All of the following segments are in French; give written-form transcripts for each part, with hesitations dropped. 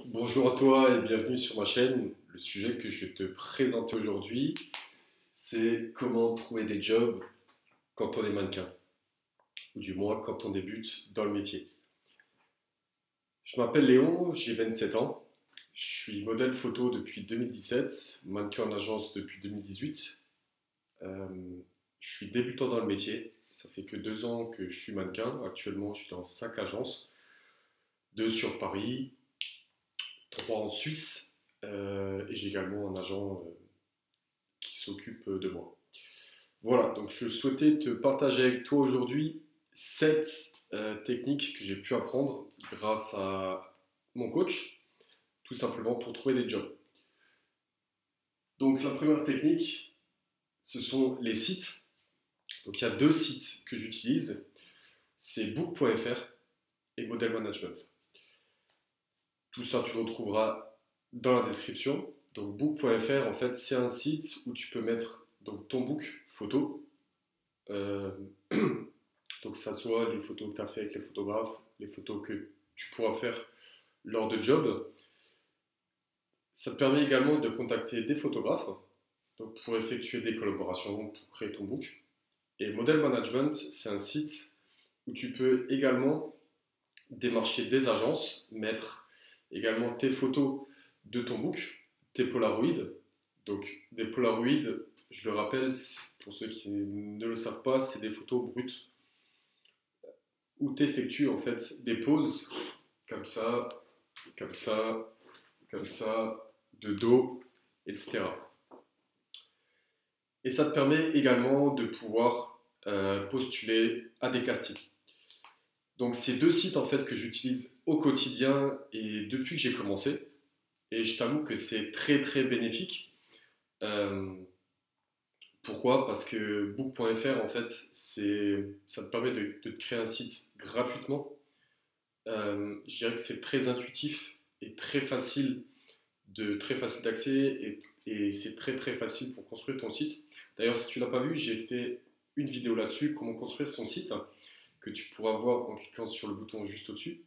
Bonjour à toi et bienvenue sur ma chaîne. Le sujet que je vais te présenter aujourd'hui, c'est comment trouver des jobs quand on est mannequin, ou du moins quand on débute dans le métier. Je m'appelle Léon, j'ai 27 ans, je suis modèle photo depuis 2017, mannequin en agence depuis 2018. Euh, je suis débutant dans le métier, ça fait que 2 ans que je suis mannequin. Actuellement, je suis dans 5 agences, 2 sur Paris, 3 en Suisse, et j'ai également un agent qui s'occupe de moi. Voilà, donc je souhaitais te partager avec toi aujourd'hui 7 techniques que j'ai pu apprendre grâce à mon coach, tout simplement pour trouver des jobs. Donc la première technique, ce sont les sites. Donc il y a 2 sites que j'utilise, c'est book.fr et Model Management. Tout ça, tu le retrouveras dans la description. Donc book.fr, en fait, c'est un site où tu peux mettre donc, ton book photo. Euh, donc ça soit les photos que tu as fait avec les photographes, les photos que tu pourras faire lors de jobs. Ça te permet également de contacter des photographes donc pour effectuer des collaborations, pour créer ton book. Et Model Management, c'est un site où tu peux également démarcher des agences, mettre également tes photos de ton book, tes Polaroids. Donc des Polaroids, je le rappelle, pour ceux qui ne le savent pas, c'est des photos brutes où tu effectues en fait des poses comme ça, comme ça, comme ça, de dos, etc. Et ça te permet également de pouvoir postuler à des castings. Donc c'est 2 sites en fait que j'utilise au quotidien et depuis que j'ai commencé. Et je t'avoue que c'est très très bénéfique. Euh, Pourquoi? Parce que book.fr en fait, ça te permet de te créer un site gratuitement. Je dirais que c'est très intuitif et très facile d'accès et c'est très très facile pour construire ton site. D'ailleurs, si tu l'as pas vu, j'ai fait une vidéo là-dessus, comment construire son site, que tu pourras voir en cliquant sur le bouton juste au-dessus.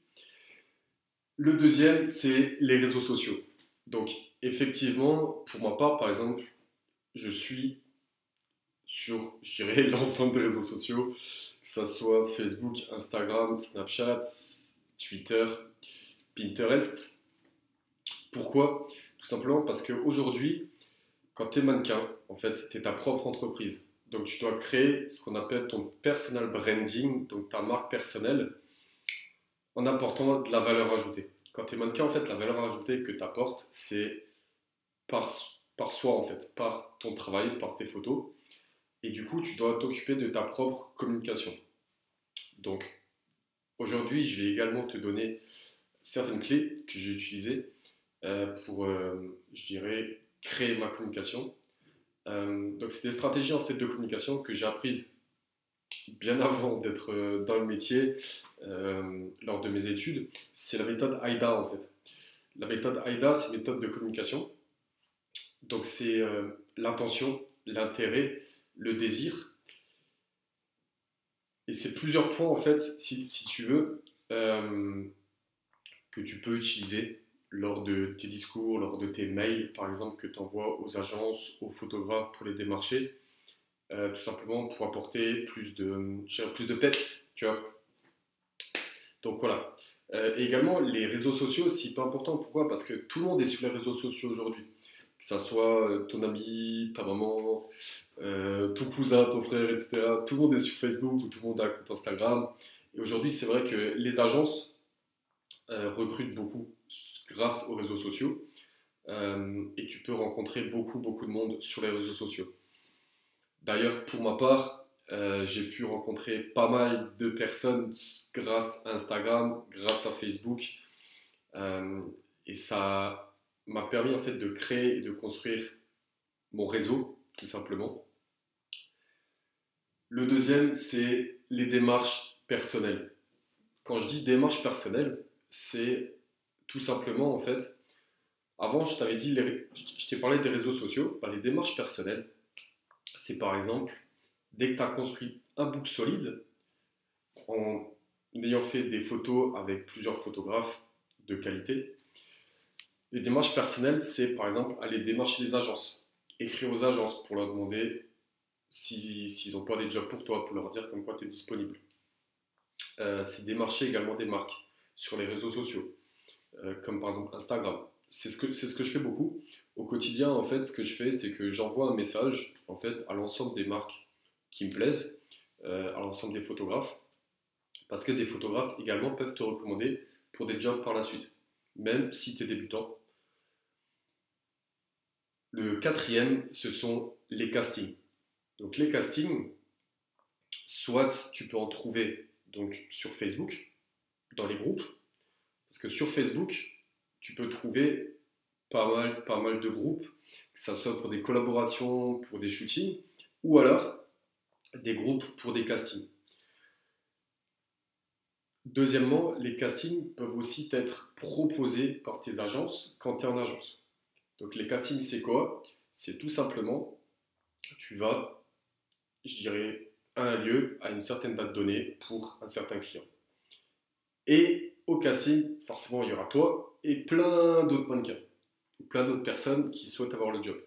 Le deuxième, c'est les réseaux sociaux. Donc, effectivement, pour ma part, par exemple, je suis sur, je dirais, l'ensemble des réseaux sociaux, que ce soit Facebook, Instagram, Snapchat, Twitter, Pinterest. Pourquoi? Tout simplement parce qu'aujourd'hui, quand tu es mannequin, en fait, tu es ta propre entreprise. Donc, tu dois créer ce qu'on appelle ton personal branding, donc ta marque personnelle, en apportant de la valeur ajoutée. Quand tu es mannequin, en fait, la valeur ajoutée que tu apportes, c'est par, par soi, en fait, par ton travail, par tes photos. Et du coup, tu dois t'occuper de ta propre communication. Donc, aujourd'hui, je vais également te donner certaines clés que j'ai utilisées pour, je dirais, créer ma communication. Donc, c'est des stratégies en fait de communication que j'ai apprises bien avant d'être dans le métier, lors de mes études. C'est la méthode AIDA en fait. La méthode AIDA, c'est une méthode de communication. Donc, c'est l'intention, l'intérêt, le désir. Et c'est plusieurs points en fait, si tu veux, que tu peux utiliser lors de tes discours, lors de tes mails, par exemple, que tu envoies aux agences, aux photographes pour les démarcher, tout simplement pour apporter plus de peps, tu vois. Donc voilà. Et également, les réseaux sociaux, c'est hyper important. Pourquoi? Parce que tout le monde est sur les réseaux sociaux aujourd'hui. Que ça soit ton ami, ta maman, ton cousin, ton frère, etc. Tout le monde est sur Facebook ou tout le monde a un compte Instagram. Et aujourd'hui, c'est vrai que les agences recrutent beaucoup grâce aux réseaux sociaux. Et tu peux rencontrer beaucoup, beaucoup de monde sur les réseaux sociaux. D'ailleurs, pour ma part, j'ai pu rencontrer pas mal de personnes grâce à Instagram, grâce à Facebook. Euh, et ça m'a permis en fait de créer et de construire mon réseau, tout simplement. Le deuxième, c'est les démarches personnelles. Quand je dis démarche personnelle, c'est tout simplement en fait, avant je t'avais dit, je t'ai parlé des réseaux sociaux, bah, les démarches personnelles, c'est par exemple, dès que tu as construit un book solide, en ayant fait des photos avec plusieurs photographes de qualité, Les démarches personnelles, c'est par exemple aller démarcher les agences, écrire aux agences pour leur demander s'ils n'ont pas des jobs pour toi, pour leur dire comme quoi tu es disponible. C'est démarcher également des marques sur les réseaux sociaux, comme par exemple Instagram. C'est ce que je fais beaucoup. Au quotidien, en fait, ce que je fais, c'est que j'envoie un message en fait, à l'ensemble des marques qui me plaisent, à l'ensemble des photographes, parce que des photographes également peuvent te recommander pour des jobs par la suite, même si tu es débutant. Le quatrième, ce sont les castings. Donc les castings, soit tu peux en trouver donc, sur Facebook, dans les groupes, parce que sur Facebook, tu peux trouver pas mal de groupes, que ce soit pour des collaborations, pour des shootings, ou alors des groupes pour des castings. Deuxièmement, les castings peuvent aussi être proposés par tes agences quand tu es en agence. Donc les castings, c'est quoi? C'est tout simplement, tu vas, je dirais, à un lieu, à une certaine date donnée pour un certain client. Et au casting, forcément, il y aura toi et plein d'autres mannequins, plein d'autres personnes qui souhaitent avoir le job.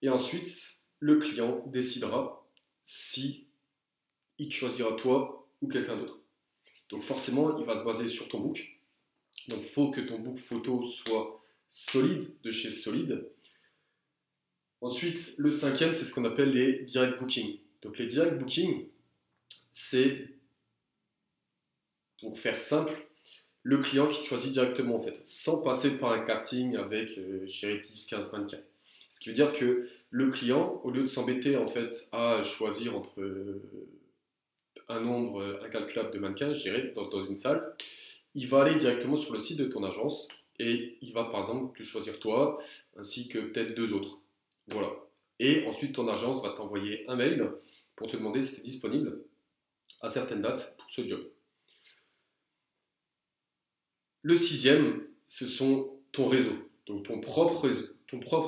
Et ensuite, le client décidera si il te choisira toi ou quelqu'un d'autre. Donc forcément, il va se baser sur ton book. Donc il faut que ton book photo soit solide, de chez Solide. Ensuite, le cinquième, c'est ce qu'on appelle les direct bookings. Donc les direct bookings, c'est, pour faire simple, le client qui te choisit directement en fait, sans passer par un casting avec, je dirais, 10-15 mannequins. Ce qui veut dire que le client, au lieu de s'embêter en fait à choisir entre un nombre incalculable de mannequins, je dirais, dans une salle, il va aller directement sur le site de ton agence et il va par exemple te choisir toi, ainsi que peut-être deux autres. Voilà. Et ensuite, ton agence va t'envoyer un mail pour te demander si tu es disponible à certaines dates pour ce job. Le sixième, ce sont ton réseau. Donc ton propre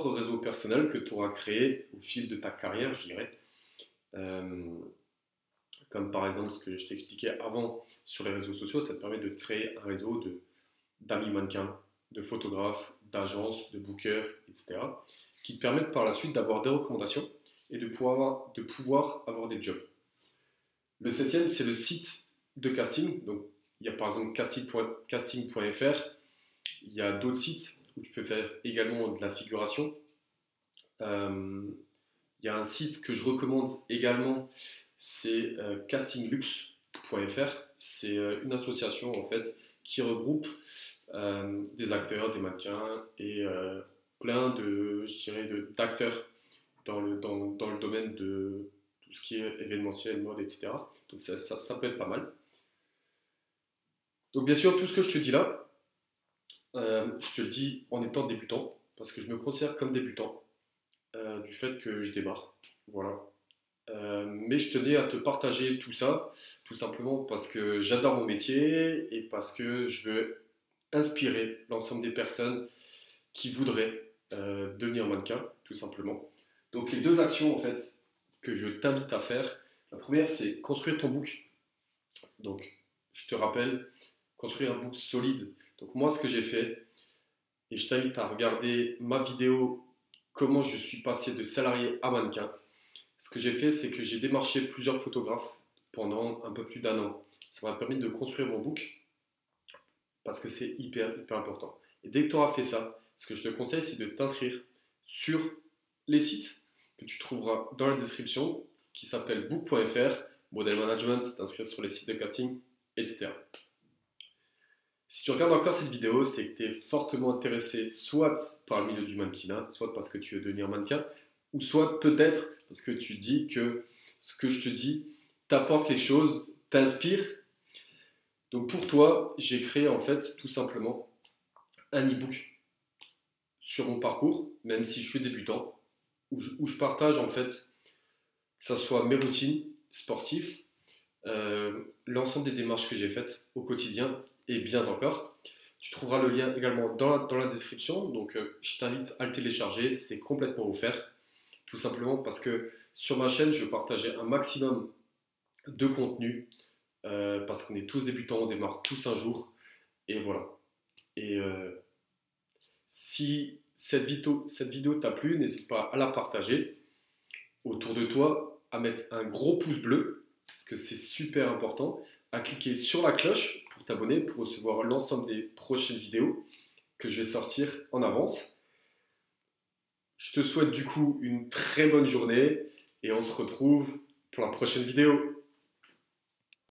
réseau personnel que tu auras créé au fil de ta carrière, je dirais. Comme par exemple ce que je t'expliquais avant sur les réseaux sociaux, ça te permet de créer un réseau d'amis mannequins, de photographes, d'agences, de bookers, etc. qui te permettent par la suite d'avoir des recommandations et de pouvoir avoir des jobs. Le septième, c'est le site de casting. Donc, il y a par exemple casting.fr. Il y a d'autres sites où tu peux faire également de la figuration. Il y a un site que je recommande également, c'est castinglux.fr. C'est une association en fait qui regroupe des acteurs, des mannequins et plein de, je dirais, d'acteurs dans le domaine de tout ce qui est événementiel, mode, etc. Donc ça peut être pas mal. Donc bien sûr, tout ce que je te dis là, je te le dis en étant débutant, parce que je me considère comme débutant, du fait que je démarre. Voilà. Mais je tenais à te partager tout ça, tout simplement parce que j'adore mon métier et parce que je veux inspirer l'ensemble des personnes qui voudraient devenir mannequin, tout simplement. Donc les deux actions en fait que je t'invite à faire, la première c'est construire ton book. Donc je te rappelle, construire un book solide. Donc moi ce que j'ai fait, et je t'invite à regarder ma vidéo comment je suis passé de salarié à mannequin. Ce que j'ai fait, c'est que j'ai démarché plusieurs photographes pendant un peu plus d'un an. Ça m'a permis de construire mon book parce que c'est hyper important. Et dès que tu auras fait ça, ce que je te conseille, c'est de t'inscrire sur les sites que tu trouveras dans la description, qui s'appellent book.fr, model management, t'inscrire sur les sites de casting, etc. Si tu regardes encore cette vidéo, c'est que tu es fortement intéressé soit par le milieu du mannequinat, soit parce que tu veux devenir mannequin, ou soit peut-être parce que tu dis que ce que je te dis t'apporte quelque chose, t'inspire. Donc pour toi, j'ai créé en fait tout simplement un e-book sur mon parcours, même si je suis débutant, où je partage en fait, que ce soit mes routines sportives, l'ensemble des démarches que j'ai faites au quotidien et bien encore. Tu trouveras le lien également dans la description, donc je t'invite à le télécharger, c'est complètement offert, tout simplement parce que sur ma chaîne, je partageais un maximum de contenu, parce qu'on est tous débutants, on démarre tous un jour, et voilà. Et Si cette vidéo t'a plu, n'hésite pas à la partager autour de toi, à mettre un gros pouce bleu, parce que c'est super important, à cliquer sur la cloche pour t'abonner, pour recevoir l'ensemble des prochaines vidéos que je vais sortir en avance. Je te souhaite du coup une très bonne journée et on se retrouve pour la prochaine vidéo.